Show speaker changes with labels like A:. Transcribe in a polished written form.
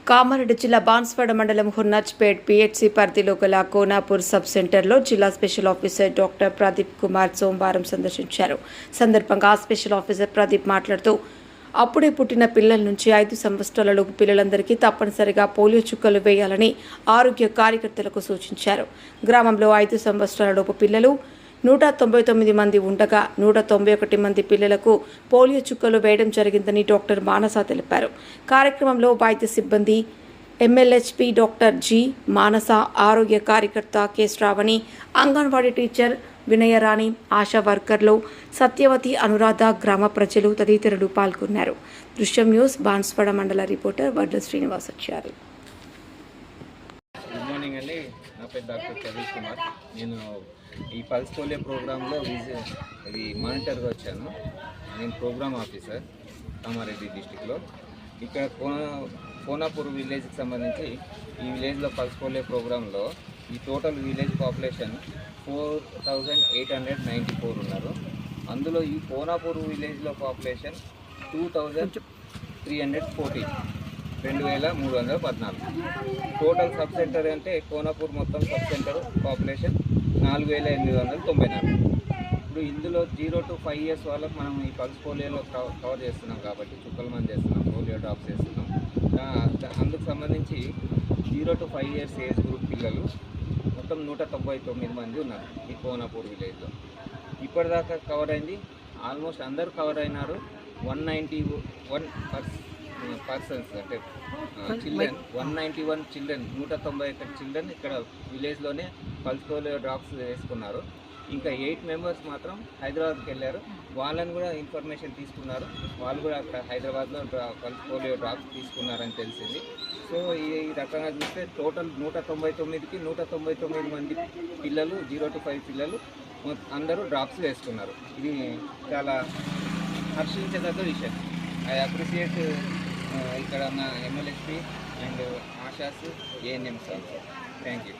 A: కామారెడ్డి జిల్లా బాన్స్వాడ మండలం హుర్నాజ్పేట్ పిహెచ్సి పరిధిలో గల కోనాపూర్ సబ్ సెంటర్లో జిల్లా special officer doctor Pradeep Kumar సోమవారం సందర్శించారు. సందర్భంగా స్పెషల్ ఆఫీసర్ ప్రదీప్ మాట్లాడుతూ అప్పుడే పుట్టిన పిల్లల నుంచి 5 సంవత్సరాలలోపు పిల్లలందరికీ తప్పనిసరిగా పోలియో చుక్కలు వేయాలని ఆరోగ్య కార్యకర్తలకు సూచించారు. గ్రామంలో 5 సంవత్సరాలలోపు పిల్లలు 199 మంది ఉండగా 191 మంది పిల్లలకు పోలియో చుక్కలు వేయడం జరిగిందని డాక్టర్ మానస తెలిపారు. కార్యక్రమంలో వైద్య సిబ్బంది MLHP డాక్టర్ జి మానస, ఆరోగ్య కార్యకర్త కె శ్రావణి, అంగన్వాడీ టీచర్ వినయరాణి, ఆశా వర్కర్లు సత్యవతి, అనురాధ, గ్రామ ప్రజలు తదితరులు పాల్గొన్నారు. దృశ్యం న్యూస్ బాన్స్వాడ మండల రిపోర్టర్ వడ్ల శ్రీనివాస్ వచ్చారు.
B: గుడ్ మార్నింగ్ అండి. నా పేరు డాక్టర్ ప్రదీప్ కుమార్. నేను ఈ పల్స్ పోలియో ప్రోగ్రాంలో ఇది మానిటర్గా వచ్చాను. నేను ప్రోగ్రామ్ ఆఫీసర్ కామారెడ్డి డిస్టిక్లో. ఇక్కడ కోనాపూర్ విలేజ్కి సంబంధించి ఈ విలేజ్లో పల్స్ పోలియో ప్రోగ్రాంలో ఈ టోటల్ విలేజ్ పాపులేషన్ 4894 ఉన్నారు. అందులో ఈ కోనాపూర్ విలేజ్లో పాపులేషన్ 2314, 2314. టోటల్ సబ్ సెంటర్ అంటే కోనాపూర్ మొత్తం సబ్ సెంటర్ పాపులేషన్ 4894. ఇప్పుడు ఇందులో 0 to 5 years వాళ్ళకి మనం ఈ పల్స్ పోలియోలో కవర్ చేస్తున్నాం కాబట్టి చుక్కల మంది చేస్తున్నాం, పోలియో డ్రాప్స్ చేస్తున్నాం. అందుకు సంబంధించి 0 to 5 years ఏజ్ గ్రూప్ పిల్లలు మొత్తం 199 మంది ఉన్నారు ఈ కోనాపూర్ విలేజ్లో. ఇప్పటిదాకా కవర్ అయింది, ఆల్మోస్ట్ అందరూ కవర్ అయినారు. 191 పర్సన్స్ అంటే చిల్డ్రన్, 191 చిల్డ్రన్, 191 చిల్డ్రన్ ఇక్కడ విలేజ్లోనే పల్స్ పోలియో డ్రాప్స్ వేసుకున్నారు. ఇంకా 8 మెంబర్స్ మాత్రం హైదరాబాద్కి వెళ్ళారు. వాళ్ళని కూడా ఇన్ఫర్మేషన్ తీసుకున్నారు. వాళ్ళు కూడా అక్కడ హైదరాబాద్లో పల్స్ పోలియో డ్రాప్స్ తీసుకున్నారని తెలిసింది. సో ఈ రకంగా చూస్తే టోటల్ 199కి 199 మంది పిల్లలు, 0 to 5 పిల్లలు అందరూ డ్రాప్స్ వేసుకున్నారు. ఇది చాలా హర్షించదగ్గ విషయం. ఐ అప్రిషియేట్ ఇక్కడ ఉన్న MLHP and ASHAs, ANMs also. Thank you.